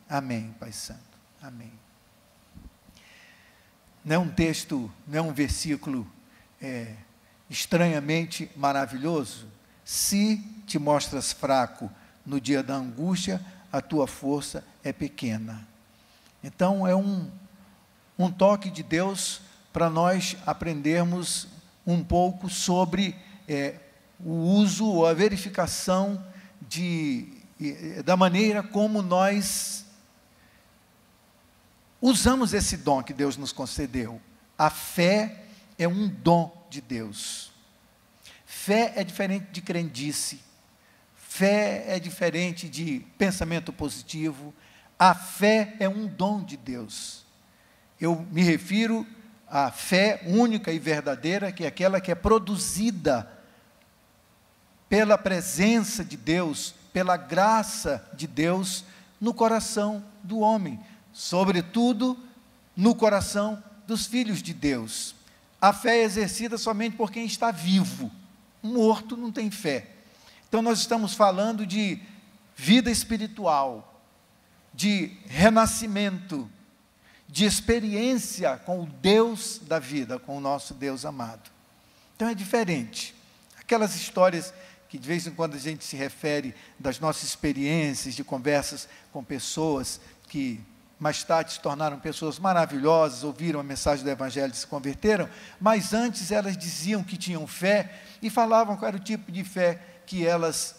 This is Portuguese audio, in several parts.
Amém, Pai Santo. Amém. Não é um texto, não é um versículo estranhamente maravilhoso? Se te mostras fraco no dia da angústia, a tua força é pequena. Então, é um toque de Deus para nós aprendermos um pouco sobre o uso ou a verificação da maneira como nós usamos esse dom que Deus nos concedeu. A fé é um dom de Deus. Fé é diferente de crendice. Fé é diferente de pensamento positivo. A fé é um dom de Deus. Eu me refiro à fé única e verdadeira, que é aquela que é produzida pela presença de Deus, pela graça de Deus no coração do homem, sobretudo no coração dos filhos de Deus. A fé é exercida somente por quem está vivo. Morto não tem fé. Então nós estamos falando de vida espiritual, de renascimento, de experiência com o Deus da vida, com o nosso Deus amado. Então é diferente. Aquelas histórias que de vez em quando a gente se refere das nossas experiências, de conversas com pessoas que mais tarde se tornaram pessoas maravilhosas, ouviram a mensagem do Evangelho e se converteram, mas antes elas diziam que tinham fé e falavam qual era o tipo de fé que elas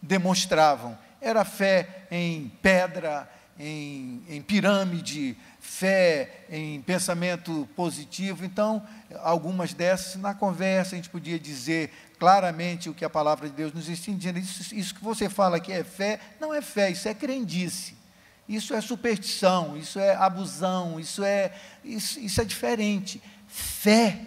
demonstravam. Era fé em pedra, em pirâmide, fé em pensamento positivo. Então, algumas dessas, na conversa, a gente podia dizer claramente o que a palavra de Deus nos ensina, dizendo, isso que você fala que é fé, não é fé, isso é crendice. Isso é superstição, isso é abusão, isso é diferente. Fé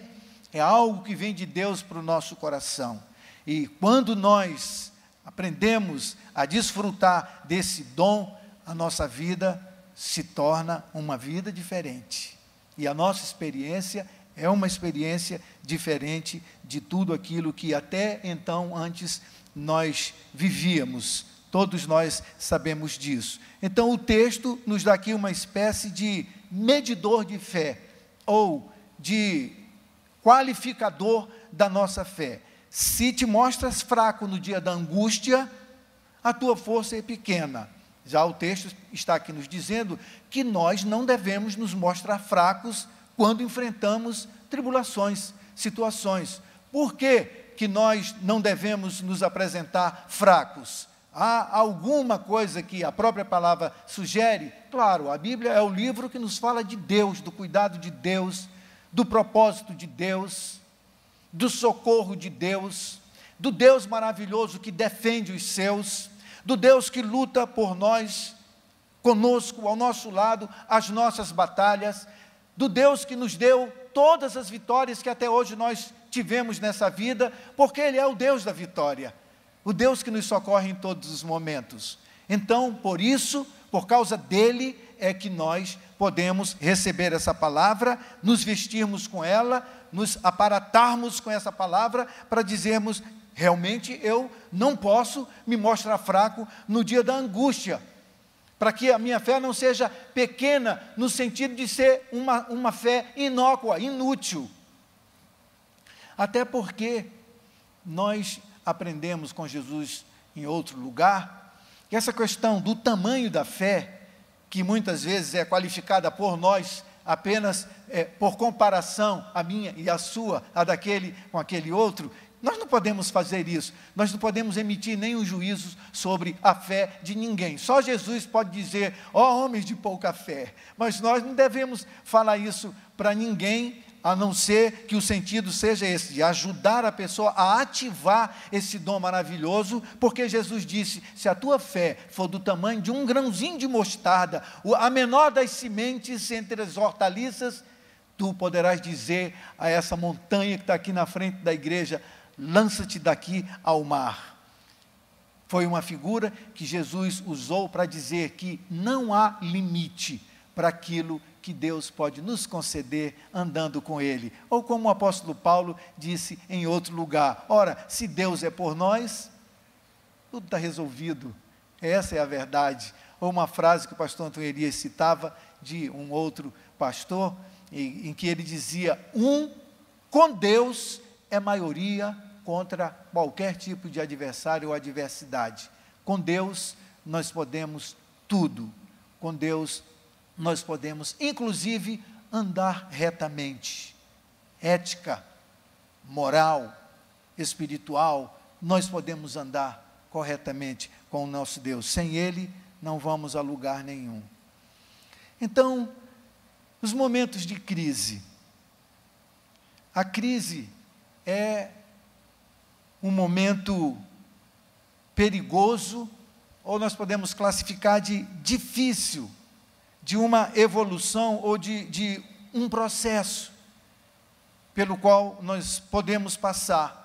é algo que vem de Deus para o nosso coração. E quando nós aprendemos a desfrutar desse dom, a nossa vida se torna uma vida diferente. E a nossa experiência é uma experiência diferente de tudo aquilo que até então, antes, nós vivíamos. Todos nós sabemos disso. Então, o texto nos dá aqui uma espécie de medidor de fé, ou de qualificador da nossa fé. Se te mostras fraco no dia da angústia, a tua força é pequena. Já o texto está aqui nos dizendo que nós não devemos nos mostrar fracos quando enfrentamos tribulações, situações. Por que que nós não devemos nos apresentar fracos? Há alguma coisa que a própria palavra sugere? Claro, a Bíblia é o livro que nos fala de Deus, do cuidado de Deus, do propósito de Deus, do socorro de Deus, do Deus maravilhoso que defende os seus, do Deus que luta por nós, conosco, ao nosso lado, as nossas batalhas, do Deus que nos deu todas as vitórias que até hoje nós tivemos nessa vida, porque Ele é o Deus da vitória. O Deus que nos socorre em todos os momentos. Então, por isso, por causa dele, é que nós podemos receber essa palavra, nos vestirmos com ela, nos aparatarmos com essa palavra, para dizermos, realmente eu não posso me mostrar fraco no dia da angústia, para que a minha fé não seja pequena, no sentido de ser uma fé inócua, inútil. Até porque nós aprendemos com Jesus em outro lugar, que essa questão do tamanho da fé, que muitas vezes é qualificada por nós apenas por comparação, a minha e a sua, a daquele com aquele outro, nós não podemos fazer isso, nós não podemos emitir nenhum juízo sobre a fé de ninguém. Só Jesus pode dizer, ó homens de pouca fé, mas nós não devemos falar isso para ninguém, a não ser que o sentido seja esse, de ajudar a pessoa a ativar esse dom maravilhoso, porque Jesus disse, se a tua fé for do tamanho de um grãozinho de mostarda, a menor das sementes entre as hortaliças, tu poderás dizer a essa montanha que está aqui na frente da igreja, lança-te daqui ao mar. Foi uma figura que Jesus usou para dizer que não há limite para aquilo que Deus pode nos conceder andando com Ele. Ou como o apóstolo Paulo disse em outro lugar, ora, se Deus é por nós, tudo está resolvido. Essa é a verdade. ou uma frase que o pastor Antônio Elias citava de um outro pastor, em que ele dizia: com Deus é maioria contra qualquer tipo de adversário ou adversidade. Com Deus nós podemos tudo. Com Deus nós podemos, inclusive, andar retamente. Ética, moral, espiritual, nós podemos andar corretamente com o nosso Deus. Sem Ele, não vamos a lugar nenhum. Então, os momentos de crise. A crise é um momento perigoso, ou nós podemos classificar de difícil, de uma evolução ou de um processo pelo qual nós podemos passar.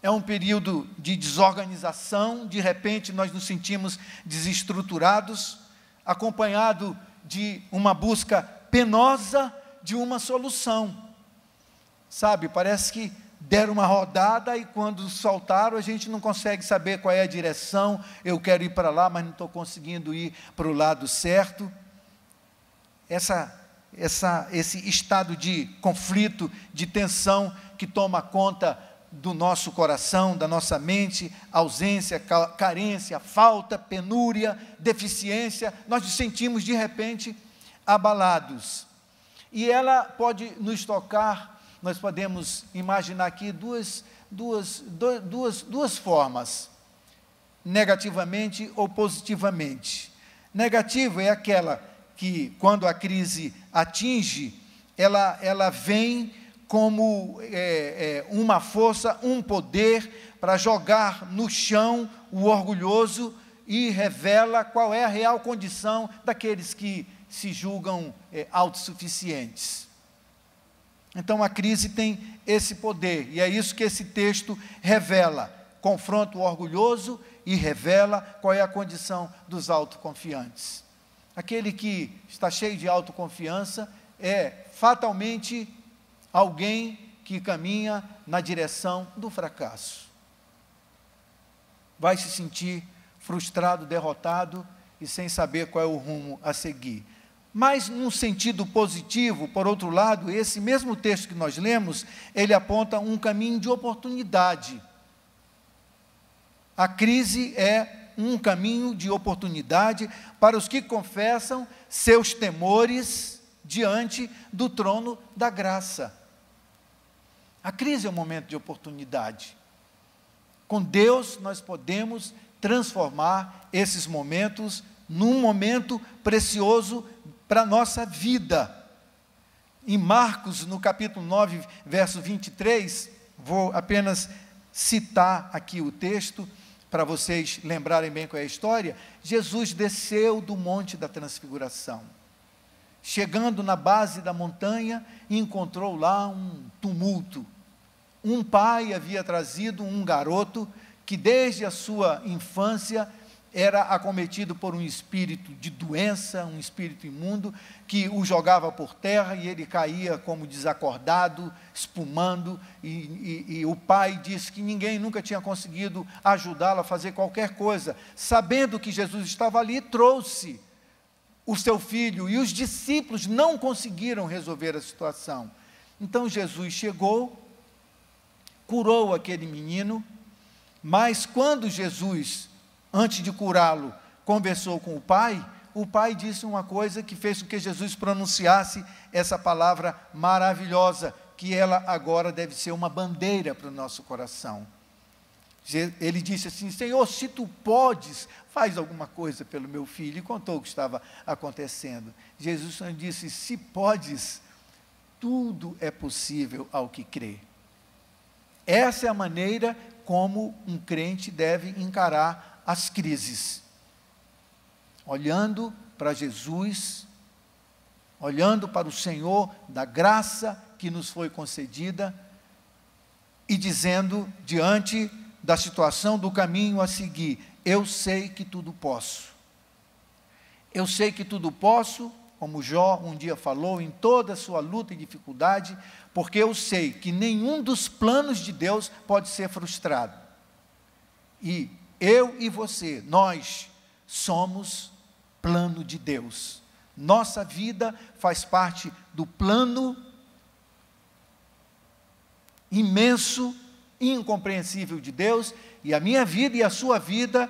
É um período de desorganização, de repente nós nos sentimos desestruturados, acompanhado de uma busca penosa de uma solução. Sabe, parece que deram uma rodada e quando soltaram a gente não consegue saber qual é a direção. Eu quero ir para lá, mas não estou conseguindo ir para o lado certo. Esse estado de conflito, de tensão que toma conta do nosso coração, da nossa mente, ausência, carência, falta, penúria, deficiência, nós nos sentimos de repente abalados. E ela pode nos tocar, nós podemos imaginar aqui duas formas, negativamente ou positivamente. Negativo é aquela que, quando a crise atinge, ela vem como uma força, um poder para jogar no chão o orgulhoso e revela qual é a real condição daqueles que se julgam autossuficientes. Então a crise tem esse poder, e é isso que esse texto revela: confronta o orgulhoso e revela qual é a condição dos autoconfiantes. Aquele que está cheio de autoconfiança é fatalmente alguém que caminha na direção do fracasso. Vai se sentir frustrado, derrotado e sem saber qual é o rumo a seguir. Mas, num sentido positivo, por outro lado, esse mesmo texto que nós lemos, ele aponta um caminho de oportunidade. A crise é um caminho de oportunidade para os que confessam seus temores diante do trono da graça. A crise é um momento de oportunidade. Com Deus, nós podemos transformar esses momentos num momento precioso para a nossa vida. Em Marcos, no capítulo 9, verso 23, vou apenas citar aqui o texto, para vocês lembrarem bem qual é a história. Jesus desceu do Monte da Transfiguração. Chegando na base da montanha, encontrou lá um tumulto. Um pai havia trazido um garoto que desde a sua infância era acometido por um espírito de doença, um espírito imundo, que o jogava por terra e ele caía como desacordado, espumando, e o pai disse que ninguém nunca tinha conseguido ajudá-lo a fazer qualquer coisa. Sabendo que Jesus estava ali, trouxe o seu filho, e os discípulos não conseguiram resolver a situação. Então Jesus chegou, curou aquele menino, mas quando Jesus, antes de curá-lo, conversou com o pai disse uma coisa que fez com que Jesus pronunciasse essa palavra maravilhosa, que ela agora deve ser uma bandeira para o nosso coração. Ele disse assim: Senhor, se tu podes, faz alguma coisa pelo meu filho, e contou o que estava acontecendo. Jesus disse: se podes, tudo é possível ao que crê. Essa é a maneira como um crente deve encarar as crises, olhando para Jesus, olhando para o Senhor da graça que nos foi concedida e dizendo, diante da situação, do caminho a seguir: eu sei que tudo posso. Eu sei que tudo posso, como Jó um dia falou, em toda a sua luta e dificuldade, porque eu sei que nenhum dos planos de Deus pode ser frustrado. E eu e você, nós somos plano de Deus. Nossa vida faz parte do plano imenso, incompreensível de Deus, e a minha vida e a sua vida,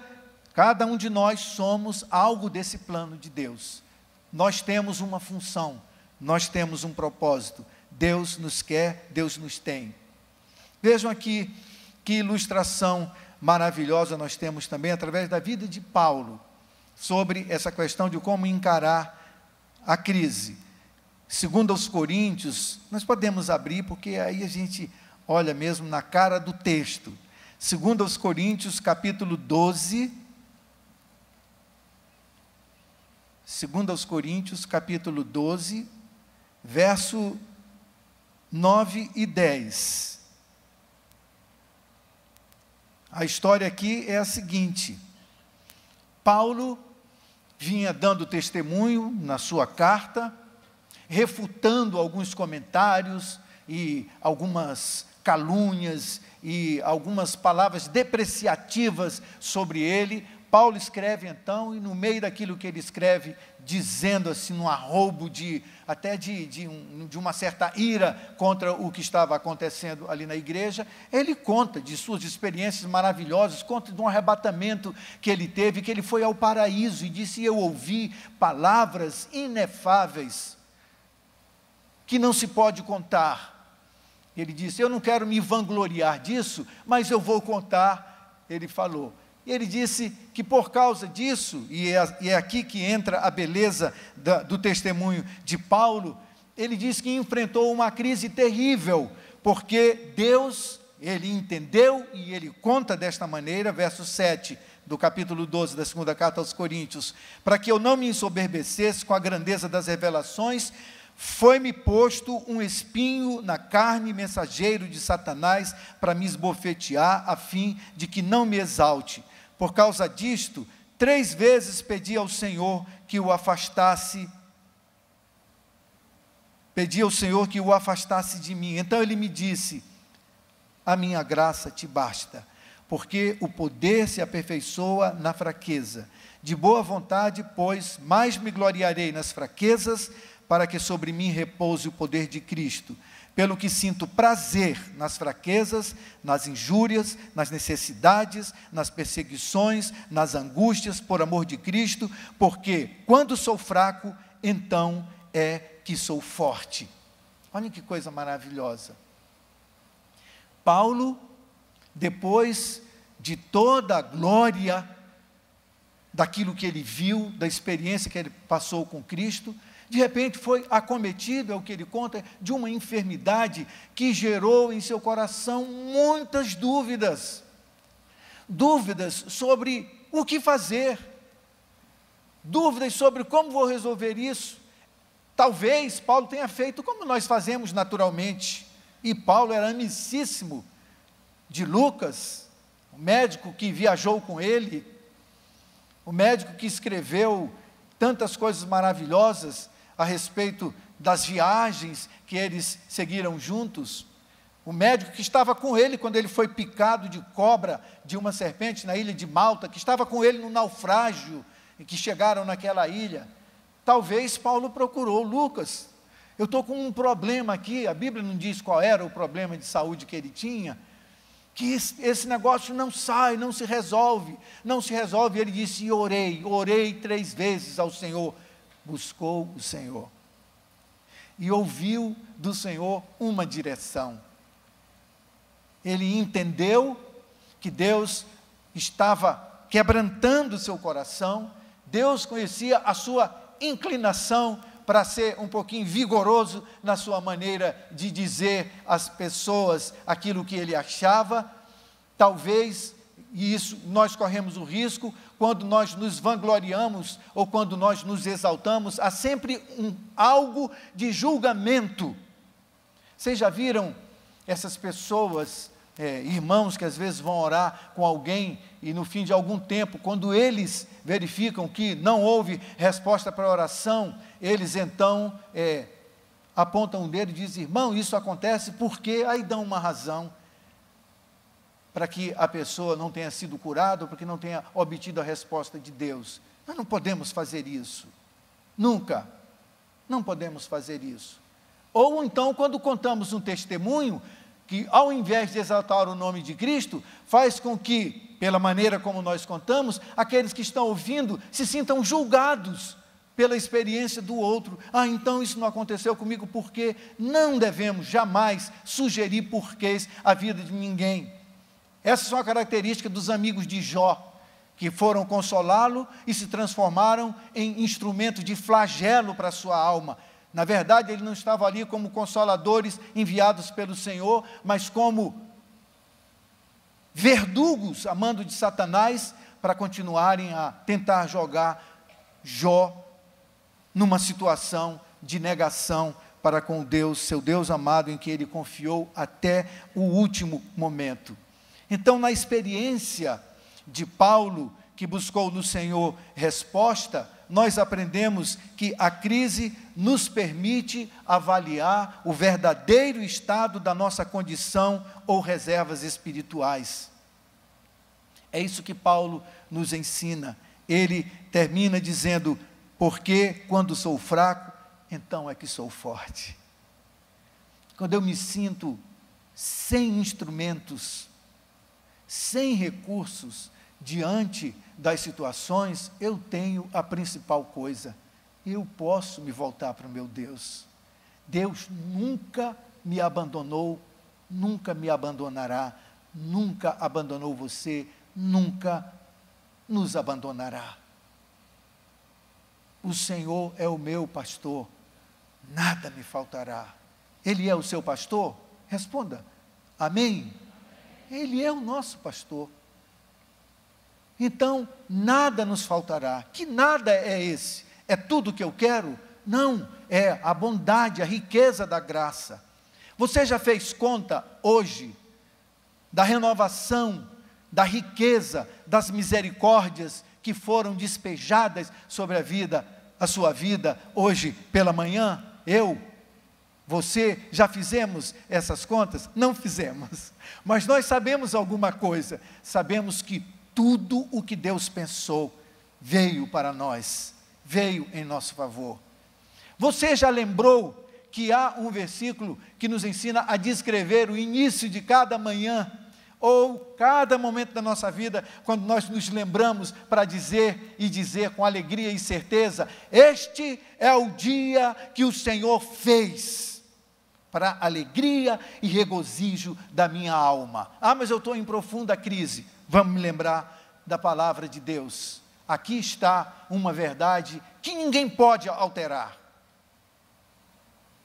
cada um de nós somos algo desse plano de Deus. Nós temos uma função, nós temos um propósito. Deus nos quer, Deus nos tem. Vejam aqui que ilustração maravilhosa nós temos também através da vida de Paulo, sobre essa questão de como encarar a crise. Segundo aos Coríntios, nós podemos abrir, porque aí a gente olha mesmo na cara do texto. Segundo aos Coríntios, capítulo 12. Segundo aos Coríntios, capítulo 12, verso 9 e 10. A história aqui é a seguinte: Paulo vinha dando testemunho na sua carta, refutando alguns comentários e algumas calúnias e algumas palavras depreciativas sobre ele. Paulo escreve então, e no meio daquilo que ele escreve, dizendo assim, num arroubo de uma certa ira contra o que estava acontecendo ali na igreja, ele conta de suas experiências maravilhosas, conta de um arrebatamento que ele teve, que ele foi ao paraíso e disse: eu ouvi palavras inefáveis, que não se pode contar. Ele disse: eu não quero me vangloriar disso, mas eu vou contar. Ele falou. E ele disse que por causa disso, e é aqui que entra a beleza do testemunho de Paulo, ele disse que enfrentou uma crise terrível, porque Deus, ele entendeu, e ele conta desta maneira, verso 7 do capítulo 12 da segunda carta aos Coríntios: para que eu não me ensoberbecesse com a grandeza das revelações, foi-me posto um espinho na carne, mensageiro de Satanás, para me esbofetear, a fim de que não me exalte. Por causa disto, 3 vezes pedi ao Senhor que o afastasse, de mim. Então ele me disse: a minha graça te basta, porque o poder se aperfeiçoa na fraqueza. De boa vontade, pois, mais me gloriarei nas fraquezas, para que sobre mim repouse o poder de Cristo. Pelo que sinto prazer nas fraquezas, nas injúrias, nas necessidades, nas perseguições, nas angústias, por amor de Cristo, porque quando sou fraco, então é que sou forte. Olha que coisa maravilhosa. Paulo, depois de toda a glória daquilo que ele viu, da experiência que ele passou com Cristo, de repente foi acometido, é o que ele conta, de uma enfermidade que gerou em seu coração muitas dúvidas. Dúvidas sobre o que fazer. Dúvidas sobre como vou resolver isso. Talvez Paulo tenha feito como nós fazemos naturalmente. E Paulo era amicíssimo de Lucas, o médico que viajou com ele, o médico que escreveu tantas coisas maravilhosas a respeito das viagens que eles seguiram juntos, o médico que estava com ele quando ele foi picado de cobra de uma serpente na ilha de Malta, que estava com ele no naufrágio, e que chegaram naquela ilha. Talvez Paulo procurou Lucas: eu estou com um problema aqui, a Bíblia não diz qual era o problema de saúde que ele tinha, que esse negócio não sai, não se resolve, ele disse: e orei 3 vezes ao Senhor. Buscou o Senhor e ouviu do Senhor uma direção. Ele entendeu que Deus estava quebrantando o seu coração. Deus conhecia a sua inclinação para ser um pouquinho vigoroso na sua maneira de dizer às pessoas aquilo que ele achava. Talvez, e isso nós corremos o risco, quando nós nos vangloriamos ou quando nós nos exaltamos, há sempre algo de julgamento. Vocês já viram essas pessoas, irmãos que às vezes vão orar com alguém e no fim de algum tempo, quando eles verificam que não houve resposta para a oração, eles então apontam o dedo e dizem: irmão, isso acontece porque, aí dão uma razão para que a pessoa não tenha sido curada, ou porque não tenha obtido a resposta de Deus. Nós não podemos fazer isso. Nunca. Não podemos fazer isso. Ou então, quando contamos um testemunho, que ao invés de exaltar o nome de Cristo, faz com que, pela maneira como nós contamos, aqueles que estão ouvindo se sintam julgados pela experiência do outro. Então isso não aconteceu comigo, porque não devemos jamais sugerir porquês à vida de ninguém. Essas são as características dos amigos de Jó, que foram consolá-lo e se transformaram em instrumento de flagelo para a sua alma. Na verdade, ele não estava ali como consoladores enviados pelo Senhor, mas como verdugos a mando de Satanás, para continuarem a tentar jogar Jó numa situação de negação para com Deus, seu Deus amado, em que ele confiou até o último momento. Então, na experiência de Paulo, que buscou no Senhor resposta, nós aprendemos que a crise nos permite avaliar o verdadeiro estado da nossa condição ou reservas espirituais. É isso que Paulo nos ensina. Ele termina dizendo: porque quando sou fraco, então é que sou forte. Quando eu me sinto sem instrumentos, sem recursos, diante das situações, eu tenho a principal coisa: eu posso me voltar para o meu Deus. Deus nunca me abandonou, nunca me abandonará, nunca abandonou você, nunca nos abandonará. O Senhor é o meu pastor, nada me faltará. Ele é o seu pastor? Responda, amém? Ele é o nosso pastor. Então, nada nos faltará. Que nada é esse? É tudo que eu quero? Não, é a bondade, a riqueza da graça. Você já fez conta hoje da renovação, da riqueza, das misericórdias que foram despejadas sobre a sua vida hoje pela manhã? Você, já fizemos essas contas? Não fizemos, mas nós sabemos alguma coisa. Sabemos que tudo o que Deus pensou veio para nós, veio em nosso favor. Você já lembrou que há um versículo que nos ensina a descrever o início de cada manhã, ou cada momento da nossa vida, quando nós nos lembramos para dizer com alegria e certeza: este é o dia que o Senhor fez, para alegria e regozijo da minha alma. Mas eu estou em profunda crise. Vamos me lembrar da palavra de Deus. Aqui está uma verdade que ninguém pode alterar.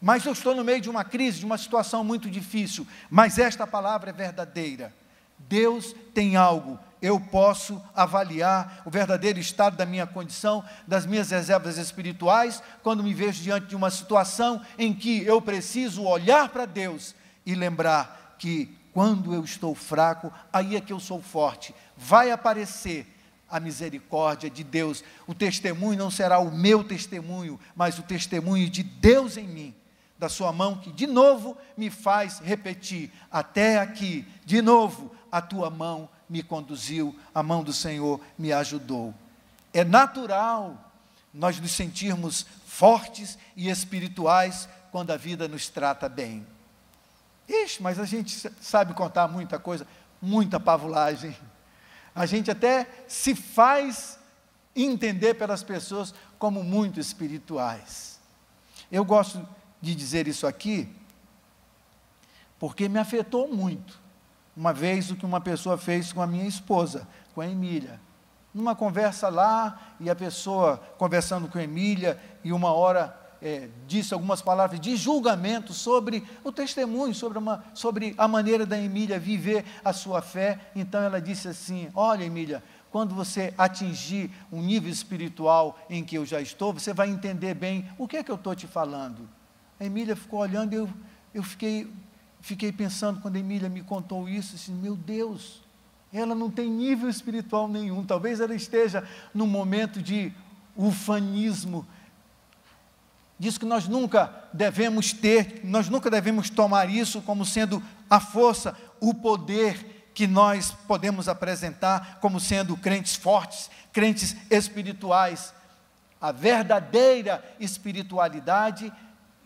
Mas eu estou no meio de uma crise, de uma situação muito difícil, mas esta palavra é verdadeira. Deus tem algo, eu posso avaliar o verdadeiro estado da minha condição, das minhas reservas espirituais, quando me vejo diante de uma situação em que eu preciso olhar para Deus e lembrar que quando eu estou fraco, aí é que eu sou forte. Vai aparecer a misericórdia de Deus. O testemunho não será o meu testemunho, mas o testemunho de Deus em mim, da sua mão, que de novo me faz repetir: até aqui, de novo, a tua mão me conduziu, a mão do Senhor me ajudou. É natural nós nos sentirmos fortes e espirituais quando a vida nos trata bem. Mas a gente sabe contar muita coisa, muita pavulagem. A gente até se faz entender pelas pessoas como muito espirituais. Eu gosto de dizer isso aqui, porque me afetou muito. Uma vez o que uma pessoa fez com a minha esposa, com a Emília. Numa conversa lá, e a pessoa conversando com a Emília, e uma hora disse algumas palavras de julgamento sobre o testemunho, sobre a maneira da Emília viver a sua fé. Então ela disse assim: olha, Emília, quando você atingir um nível espiritual em que eu já estou, você vai entender bem o que é que eu estou te falando. A Emília ficou olhando e eu fiquei pensando, quando a Emília me contou isso, assim, meu Deus, ela não tem nível espiritual nenhum. Talvez ela esteja num momento de ufanismo. Diz que nós nunca devemos tomar isso como sendo a força, o poder que nós podemos apresentar como sendo crentes fortes, crentes espirituais. A verdadeira espiritualidade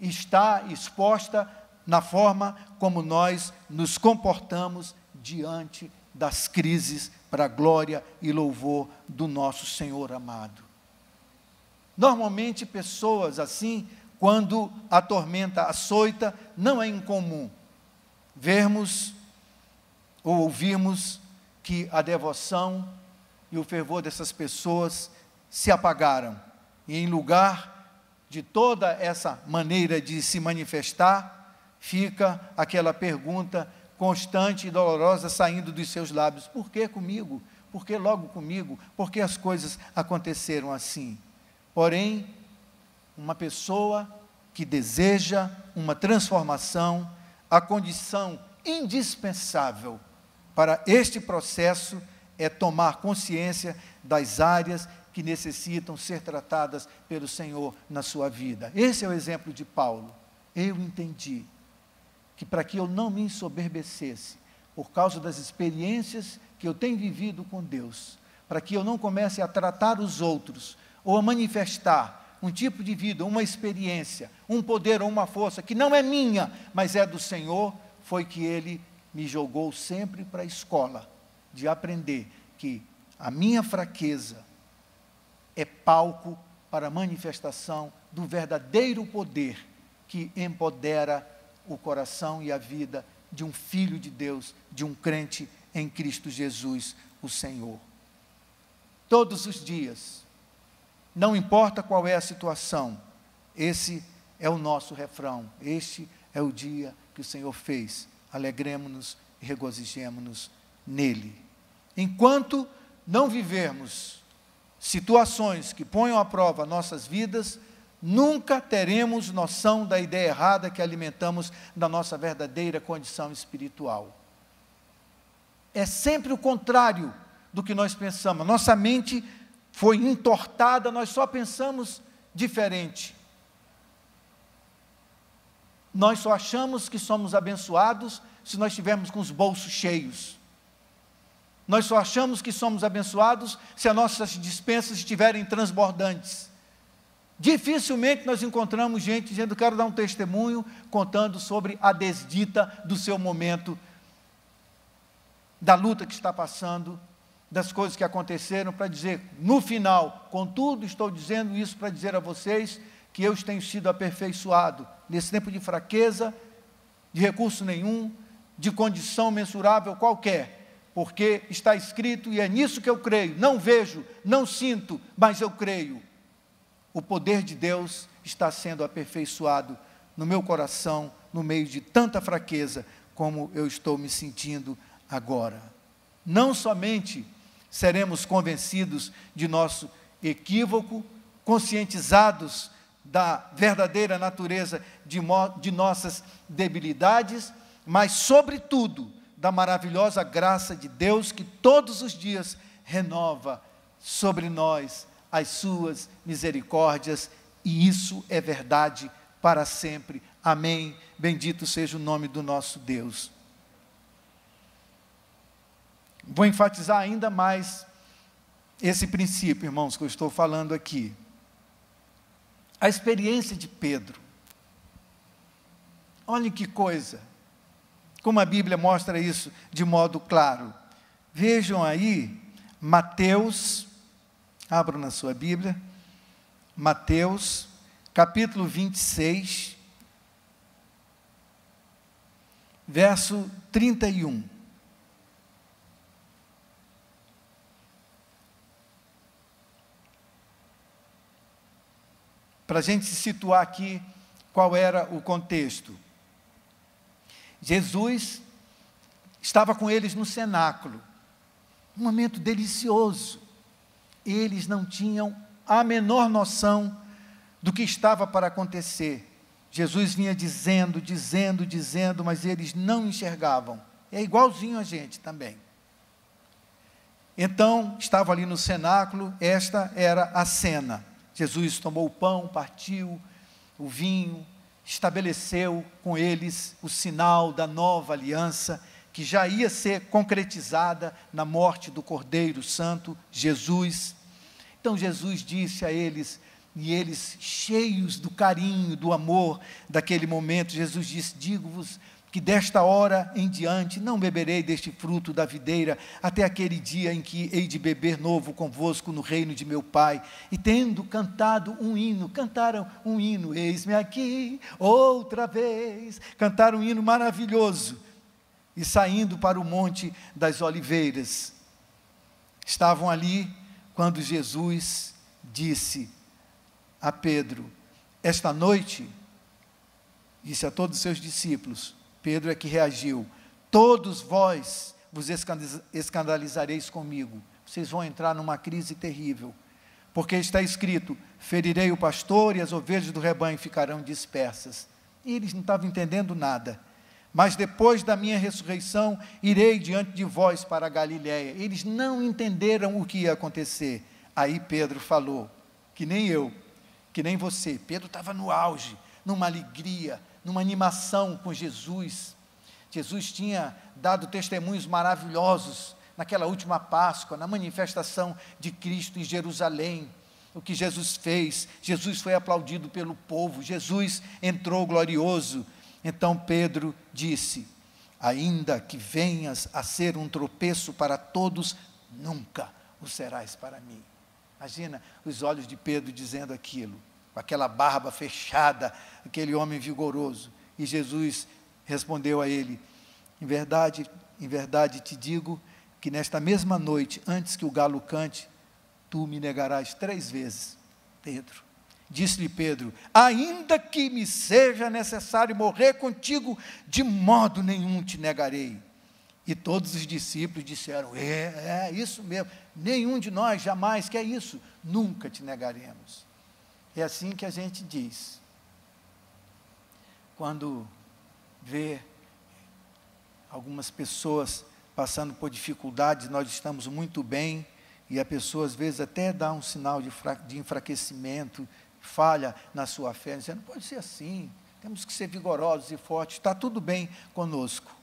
está exposta na forma como nós nos comportamos diante das crises, para a glória e louvor do nosso Senhor amado. Normalmente, pessoas assim, quando a tormenta açoita, não é incomum vermos ou ouvirmos que a devoção e o fervor dessas pessoas se apagaram, e em lugar de toda essa maneira de se manifestar, fica aquela pergunta constante e dolorosa saindo dos seus lábios: por que comigo? Por que logo comigo? Por que as coisas aconteceram assim? Porém, uma pessoa que deseja uma transformação, a condição indispensável para este processo é tomar consciência das áreas que necessitam ser tratadas pelo Senhor na sua vida. Esse é o exemplo de Paulo. Eu entendi que para que eu não me ensoberbecesse, por causa das experiências que eu tenho vivido com Deus, para que eu não comece a tratar os outros, ou a manifestar um tipo de vida, uma experiência, um poder ou uma força que não é minha, mas é do Senhor, foi que Ele me jogou sempre para a escola, de aprender que a minha fraqueza é palco para a manifestação do verdadeiro poder que empodera o coração e a vida de um filho de Deus, de um crente em Cristo Jesus, o Senhor. Todos os dias, não importa qual é a situação, esse é o nosso refrão, este é o dia que o Senhor fez, alegremo-nos e regozijemo-nos nele. Enquanto não vivermos situações que ponham à prova nossas vidas, nunca teremos noção da ideia errada que alimentamos da nossa verdadeira condição espiritual. É sempre o contrário do que nós pensamos. Nossa mente foi entortada, nós só pensamos diferente. Nós só achamos que somos abençoados se nós estivermos com os bolsos cheios. Nós só achamos que somos abençoados se as nossas despensas estiverem transbordantes. Dificilmente nós encontramos gente dizendo: quero dar um testemunho, contando sobre a desdita do seu momento, da luta que está passando, das coisas que aconteceram, para dizer, no final, contudo, estou dizendo isso para dizer a vocês que eu tenho sido aperfeiçoado nesse tempo de fraqueza, de recurso nenhum, de condição mensurável qualquer, porque está escrito, e é nisso que eu creio, não vejo, não sinto, mas eu creio. O poder de Deus está sendo aperfeiçoado no meu coração, no meio de tanta fraqueza, como eu estou me sentindo agora. Não somente seremos convencidos de nosso equívoco, conscientizados da verdadeira natureza de nossas debilidades, mas, sobretudo, da maravilhosa graça de Deus que todos os dias renova sobre nós as suas misericórdias, e isso é verdade para sempre. Amém. Bendito seja o nome do nosso Deus. Vou enfatizar ainda mais esse princípio, irmãos, que eu estou falando aqui. A experiência de Pedro. Olhem que coisa, como a Bíblia mostra isso de modo claro. Vejam aí, Mateus, abram na sua Bíblia, Mateus, capítulo 26, verso 31. Para a gente se situar aqui, qual era o contexto. Jesus estava com eles no cenáculo, um momento delicioso. Eles não tinham a menor noção do que estava para acontecer. Jesus vinha dizendo, mas eles não enxergavam. É igualzinho a gente também. Então, estava ali no cenáculo, esta era a cena. Jesus tomou o pão, partiu o vinho, estabeleceu com eles o sinal da nova aliança, que já ia ser concretizada na morte do Cordeiro Santo, Jesus. Então Jesus disse a eles, e eles cheios do carinho, do amor daquele momento, Jesus disse: digo-vos que desta hora em diante não beberei deste fruto da videira, até aquele dia em que hei de beber novo convosco no reino de meu Pai. E tendo cantado um hino, cantaram um hino, eis-me aqui outra vez, cantaram um hino maravilhoso, e saindo para o Monte das Oliveiras, estavam ali, quando Jesus disse a Pedro, esta noite, disse a todos os seus discípulos, Pedro é que reagiu, todos vós vos escandalizareis comigo, vocês vão entrar numa crise terrível, porque está escrito, ferirei o pastor e as ovelhas do rebanho ficarão dispersas. E eles não estavam entendendo nada. Mas depois da minha ressurreição, irei diante de vós para a Galiléia. Eles não entenderam o que ia acontecer. Aí Pedro falou, que nem eu, que nem você. Pedro estava no auge, numa alegria, numa animação com Jesus. Jesus tinha dado testemunhos maravilhosos naquela última Páscoa, na manifestação de Cristo em Jerusalém. O que Jesus fez, Jesus foi aplaudido pelo povo, Jesus entrou glorioso. Então Pedro disse, ainda que venhas a ser um tropeço para todos, nunca o serás para mim. Imagina os olhos de Pedro dizendo aquilo, com aquela barba fechada, aquele homem vigoroso. E Jesus respondeu a ele, em verdade te digo, que nesta mesma noite, antes que o galo cante, tu me negarás 3 vezes, Pedro. Disse-lhe Pedro, ainda que me seja necessário morrer contigo, de modo nenhum te negarei. E todos os discípulos disseram, é isso mesmo, nenhum de nós jamais quer isso, nunca te negaremos. É assim que a gente diz, quando vê algumas pessoas passando por dificuldades, nós estamos muito bem, e a pessoa às vezes até dá um sinal de enfraquecimento, falha na sua fé, dizendo, não pode ser assim, temos que ser vigorosos e fortes, está tudo bem conosco.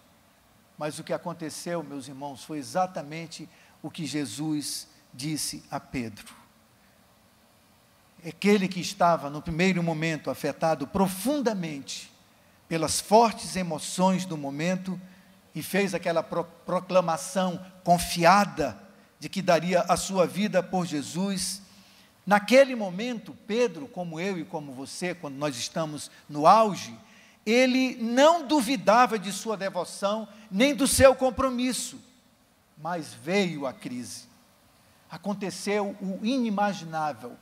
Mas o que aconteceu, meus irmãos, foi exatamente o que Jesus disse a Pedro. Aquele que estava no primeiro momento afetado profundamente pelas fortes emoções do momento e fez aquela proclamação confiada de que daria a sua vida por Jesus. Naquele momento, Pedro, como eu e como você, quando nós estamos no auge, ele não duvidava de sua devoção, nem do seu compromisso, mas veio a crise. Aconteceu o inimaginável,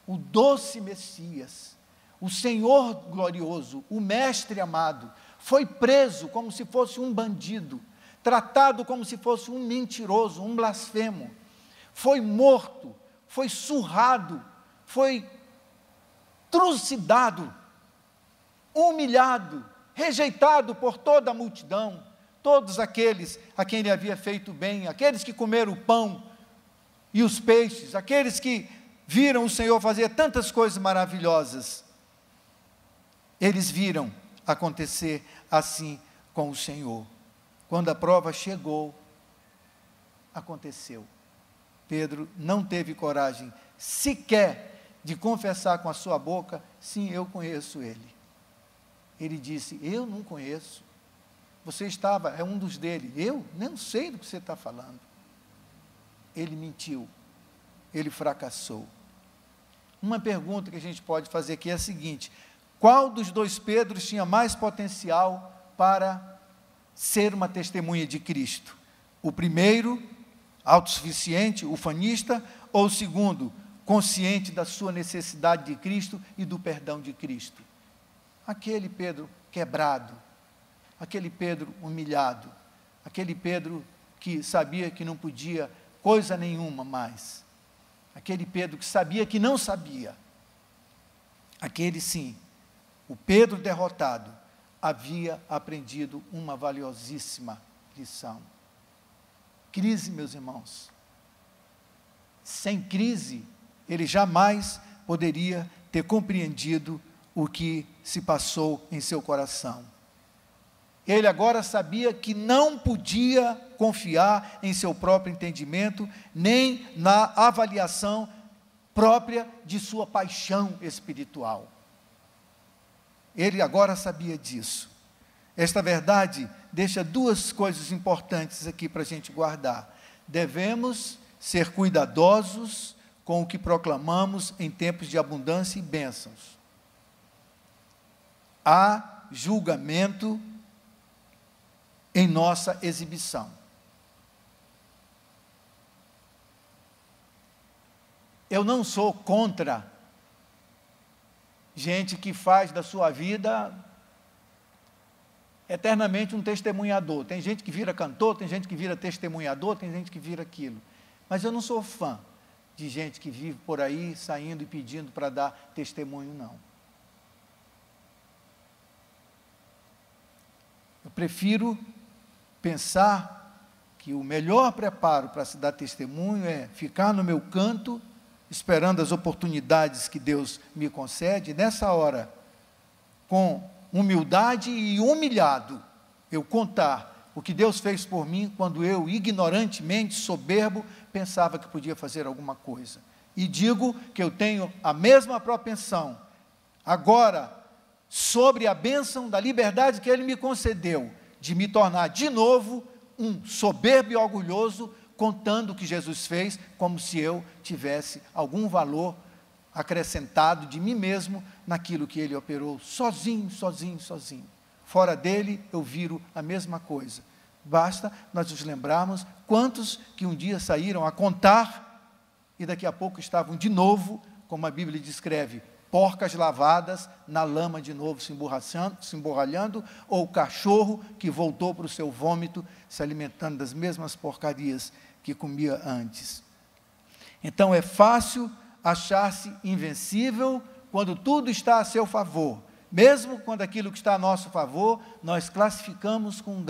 o doce Messias, o Senhor glorioso, o Mestre amado, foi preso como se fosse um bandido, tratado como se fosse um mentiroso, um blasfemo, foi morto, foi surrado, foi trucidado, humilhado, rejeitado por toda a multidão, todos aqueles a quem ele havia feito bem, aqueles que comeram o pão e os peixes, aqueles que viram o Senhor fazer tantas coisas maravilhosas, eles viram acontecer assim com o Senhor. Quando a prova chegou, aconteceu. Pedro não teve coragem sequer de confessar com a sua boca, sim, eu conheço ele. Ele disse, eu não conheço. Você estava, é um dos dele. Eu não sei do que você está falando. Ele mentiu. Ele fracassou. Uma pergunta que a gente pode fazer aqui é a seguinte, qual dos 2 Pedros tinha mais potencial para ser uma testemunha de Cristo? O primeiro, autossuficiente, ufanista, ou o segundo, consciente da sua necessidade de Cristo e do perdão de Cristo? Aquele Pedro quebrado, aquele Pedro humilhado, aquele Pedro que sabia que não podia coisa nenhuma mais, aquele Pedro que sabia que não sabia, aquele sim, o Pedro derrotado, havia aprendido uma valiosíssima lição. Crise, meus irmãos. Sem crise, ele jamais poderia ter compreendido o que se passou em seu coração. Ele agora sabia que não podia confiar em seu próprio entendimento, nem na avaliação própria de sua paixão espiritual. Ele agora sabia disso. Esta verdade deixa duas coisas importantes aqui para a gente guardar. Devemos ser cuidadosos com o que proclamamos em tempos de abundância e bênçãos. Há julgamento em nossa exibição. Eu não sou contra gente que faz da sua vida eternamente um testemunhador. Tem gente que vira cantor, tem gente que vira testemunhador, tem gente que vira aquilo. Mas eu não sou fã de gente que vive por aí saindo e pedindo para dar testemunho, não. Eu prefiro pensar que o melhor preparo para se dar testemunho é ficar no meu canto, esperando as oportunidades que Deus me concede, e nessa hora, com humildade e humilhado, eu contar o que Deus fez por mim, quando eu, ignorantemente, soberbo, pensava que podia fazer alguma coisa. E digo que eu tenho a mesma propensão, agora, sobre a bênção da liberdade que Ele me concedeu, de me tornar de novo um soberbo e orgulhoso, contando o que Jesus fez, como se eu tivesse algum valor acrescentado de mim mesmo naquilo que Ele operou, sozinho. Fora dele, eu viro a mesma coisa. Basta nós nos lembrarmos quantos que um dia saíram a contar e daqui a pouco estavam de novo, como a Bíblia descreve, porcas lavadas na lama de novo se emborralhando, ou o cachorro que voltou para o seu vômito, se alimentando das mesmas porcarias que comia antes. Então é fácil achar-se invencível quando tudo está a seu favor, mesmo quando aquilo que está a nosso favor, nós classificamos com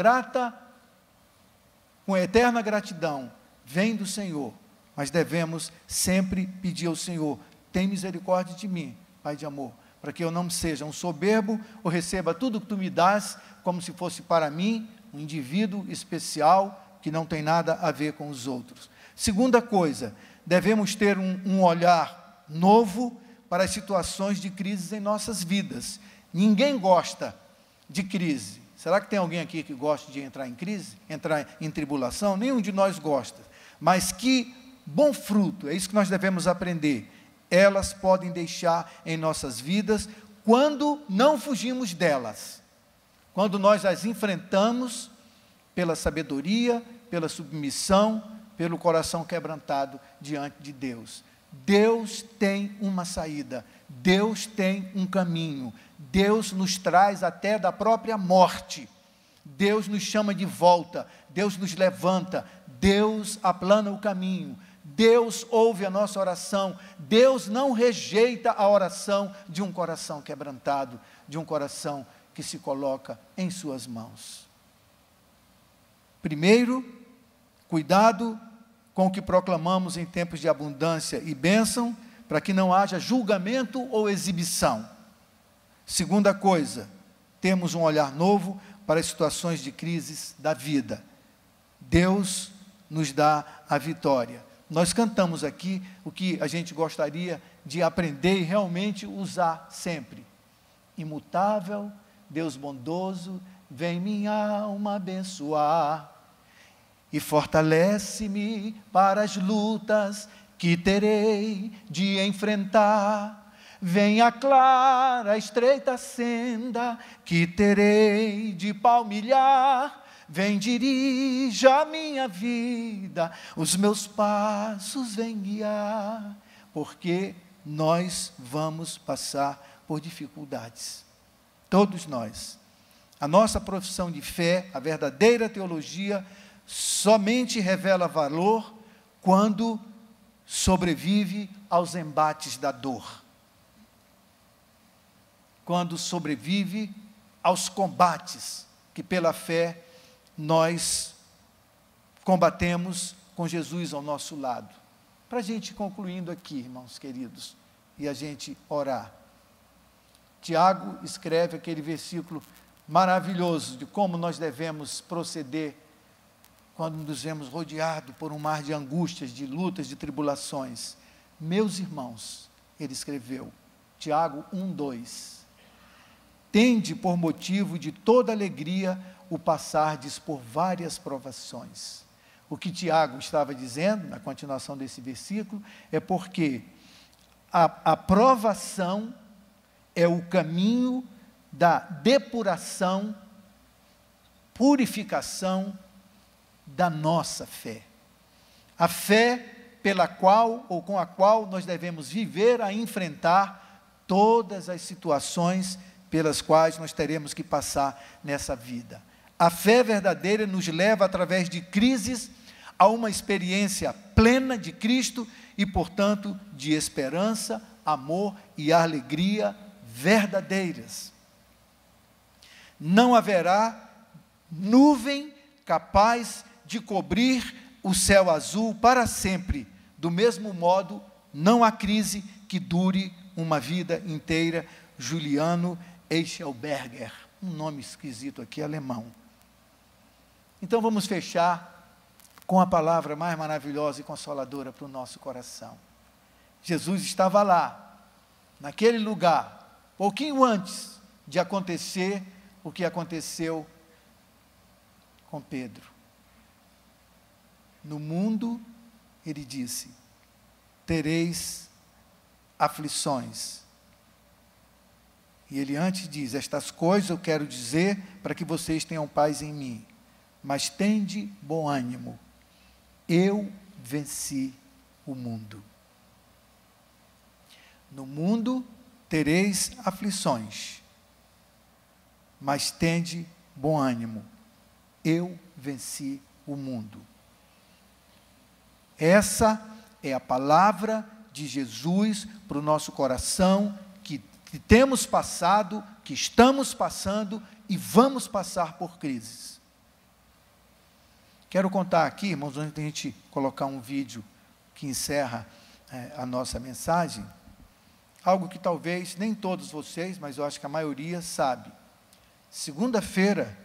eterna gratidão, vem do Senhor, mas devemos sempre pedir ao Senhor, tem misericórdia de mim, Pai de amor, para que eu não seja um soberbo, ou receba tudo o que Tu me dás, como se fosse para mim, um indivíduo especial, que não tem nada a ver com os outros. Segunda coisa, devemos ter um olhar novo para as situações de crise em nossas vidas. Ninguém gosta de crise. Será que tem alguém aqui que gosta de entrar em crise? Entrar em tribulação? Nenhum de nós gosta. Mas que bom fruto, é isso que nós devemos aprender. Elas podem deixar em nossas vidas quando não fugimos delas. Quando nós as enfrentamos pela sabedoria, pela submissão, pelo coração quebrantado diante de Deus. Deus tem uma saída, Deus tem um caminho, Deus nos traz até da própria morte, Deus nos chama de volta, Deus nos levanta, Deus aplana o caminho, Deus ouve a nossa oração, Deus não rejeita a oração de um coração quebrantado, de um coração que se coloca em suas mãos. Primeiro, cuidado com o que proclamamos em tempos de abundância e bênção, para que não haja julgamento ou exibição. Segunda coisa, temos um olhar novo para as situações de crises da vida. Deus nos dá a vitória. Nós cantamos aqui o que a gente gostaria de aprender e realmente usar sempre. Imutável, Deus bondoso, vem minha alma abençoar e fortalece-me para as lutas que terei de enfrentar. Vem a clara, estreita senda que terei de palmilhar. Vem, dirija a minha vida, os meus passos vem guiar, porque nós vamos passar por dificuldades. Todos nós. A nossa profissão de fé, a verdadeira teologia, somente revela valor quando sobrevive aos embates da dor. Quando sobrevive aos combates que pela fé nós combatemos com Jesus ao nosso lado. Para a gente concluindo aqui, irmãos queridos, e a gente orar. Tiago escreve aquele versículo maravilhoso de como nós devemos proceder quando nos vemos rodeados por um mar de angústias, de lutas, de tribulações. Meus irmãos, ele escreveu, Tiago 1:2, tende por motivo de toda alegria o passardes por várias provações. O que Tiago estava dizendo, na continuação desse versículo, é porque a provação é o caminho da depuração, purificação da nossa fé. A fé pela qual ou com a qual nós devemos viver a enfrentar todas as situações pelas quais nós teremos que passar nessa vida. A fé verdadeira nos leva, através de crises, a uma experiência plena de Cristo e, portanto, de esperança, amor e alegria verdadeiras. Não haverá nuvem capaz de cobrir o céu azul para sempre. Do mesmo modo, não há crise que dure uma vida inteira. Juliano Eichelberger, um nome esquisito aqui, alemão. Então vamos fechar com a palavra mais maravilhosa e consoladora para o nosso coração. Jesus estava lá, naquele lugar, pouquinho antes de acontecer o que aconteceu com Pedro. No mundo, ele disse, tereis aflições. E ele antes diz, estas coisas eu quero dizer para que vocês tenham paz em mim. Mas tende bom ânimo. Eu venci o mundo. No mundo tereis aflições, mas tende bom ânimo. Eu venci o mundo. Essa é a palavra de Jesus para o nosso coração, que temos passado, que estamos passando e vamos passar por crises. Quero contar aqui, irmãos, antes de a gente colocar um vídeo que encerra a nossa mensagem, algo que talvez nem todos vocês, mas eu acho que a maioria sabe. Segunda-feira,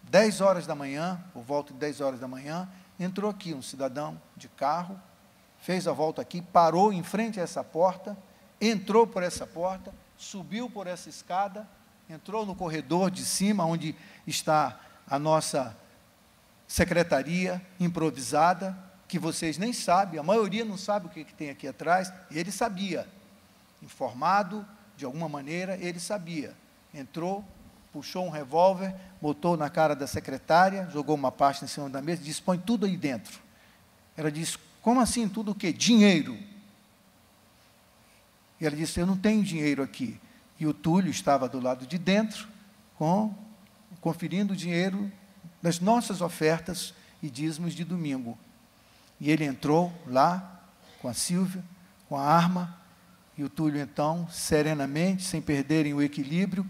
10 horas da manhã, por volta de 10 horas da manhã, entrou aqui um cidadão de carro, fez a volta aqui, parou em frente a essa porta, entrou por essa porta, subiu por essa escada, entrou no corredor de cima, onde está a nossa secretaria improvisada, que vocês nem sabem, a maioria não sabe o que tem aqui atrás, e ele sabia, informado de alguma maneira, ele sabia, entrou, puxou um revólver, botou na cara da secretária, jogou uma pasta em cima da mesa e disse, põe tudo aí dentro. Ela disse, como assim, tudo o quê? Dinheiro. E ela disse, eu não tenho dinheiro aqui. E o Túlio estava do lado de dentro, conferindo o dinheiro das nossas ofertas e dízimos de domingo. E ele entrou lá, com a Silvia, com a arma, e o Túlio, então, serenamente, sem perderem o equilíbrio,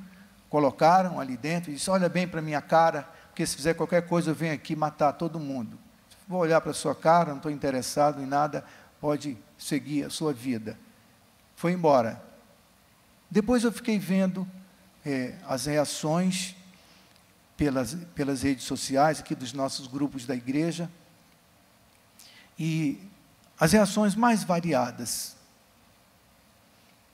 colocaram ali dentro e disse, olha bem para a minha cara, porque se fizer qualquer coisa eu venho aqui matar todo mundo. Vou olhar para a sua cara, não estou interessado em nada, pode seguir a sua vida. Foi embora. Depois eu fiquei vendo as reações pelas redes sociais, aqui dos nossos grupos da igreja, e as reações mais variadas.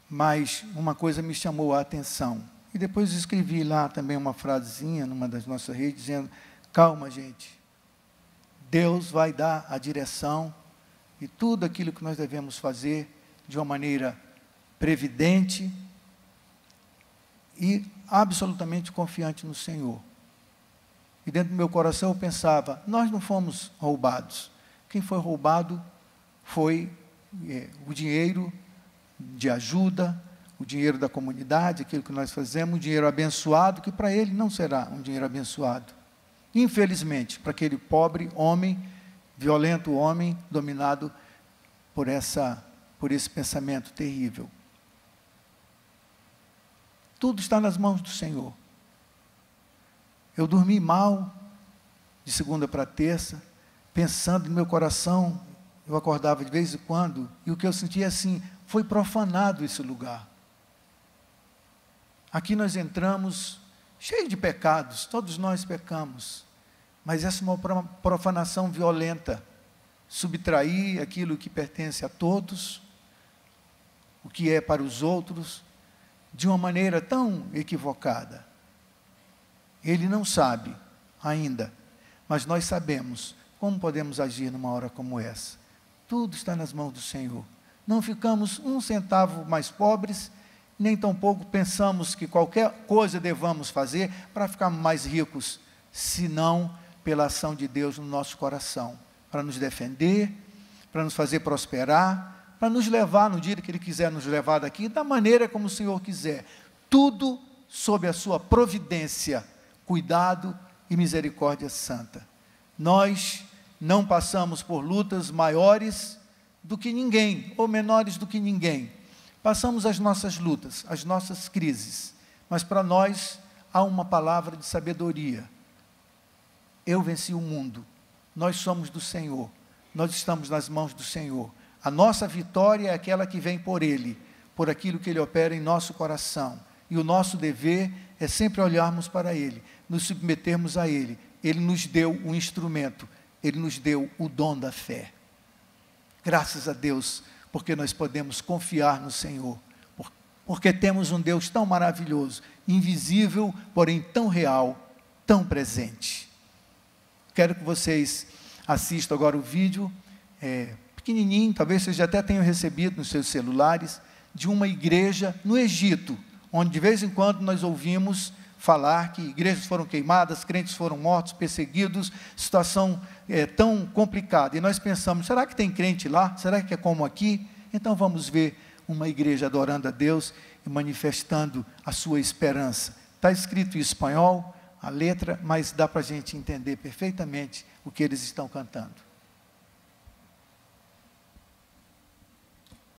Mas uma coisa me chamou a atenção. E depois escrevi lá também uma frasezinha, numa das nossas redes, dizendo, calma, gente, Deus vai dar a direção e tudo aquilo que nós devemos fazer de uma maneira previdente e absolutamente confiante no Senhor. E dentro do meu coração eu pensava, nós não fomos roubados. Quem foi roubado foi o dinheiro de ajuda, o dinheiro da comunidade, aquilo que nós fazemos, o dinheiro abençoado, que para ele não será um dinheiro abençoado. Infelizmente, para aquele pobre homem, violento homem, dominado por esse pensamento terrível. Tudo está nas mãos do Senhor. Eu dormi mal, de segunda para terça, pensando no meu coração, eu acordava de vez em quando, e o que eu sentia assim, foi profanado esse lugar. Aqui nós entramos cheio de pecados, todos nós pecamos, mas essa é uma profanação violenta, subtrair aquilo que pertence a todos, o que é para os outros, de uma maneira tão equivocada. Ele não sabe ainda, mas nós sabemos como podemos agir numa hora como essa. Tudo está nas mãos do Senhor. Não ficamos um centavo mais pobres, nem tampouco pensamos que qualquer coisa devamos fazer para ficar mais ricos, senão pela ação de Deus no nosso coração, para nos defender, para nos fazer prosperar, para nos levar no dia que Ele quiser nos levar daqui, da maneira como o Senhor quiser. Tudo sob a sua providência, cuidado e misericórdia santa. Nós não passamos por lutas maiores do que ninguém, ou menores do que ninguém. Passamos as nossas lutas, as nossas crises, mas para nós há uma palavra de sabedoria. Eu venci o mundo, nós somos do Senhor, nós estamos nas mãos do Senhor. A nossa vitória é aquela que vem por Ele, por aquilo que Ele opera em nosso coração. E o nosso dever é sempre olharmos para Ele, nos submetermos a Ele. Ele nos deu um instrumento, Ele nos deu o dom da fé. Graças a Deus, porque nós podemos confiar no Senhor, porque temos um Deus tão maravilhoso, invisível, porém tão real, tão presente. Quero que vocês assistam agora o vídeo, pequenininho, talvez vocês já até tenham recebido nos seus celulares, de uma igreja no Egito, onde de vez em quando nós ouvimos falar que igrejas foram queimadas, crentes foram mortos, perseguidos, situação tão complicada. E nós pensamos, será que tem crente lá? Será que é como aqui? Então vamos ver uma igreja adorando a Deus e manifestando a sua esperança. Está escrito em espanhol, a letra, mas dá para a gente entender perfeitamente o que eles estão cantando.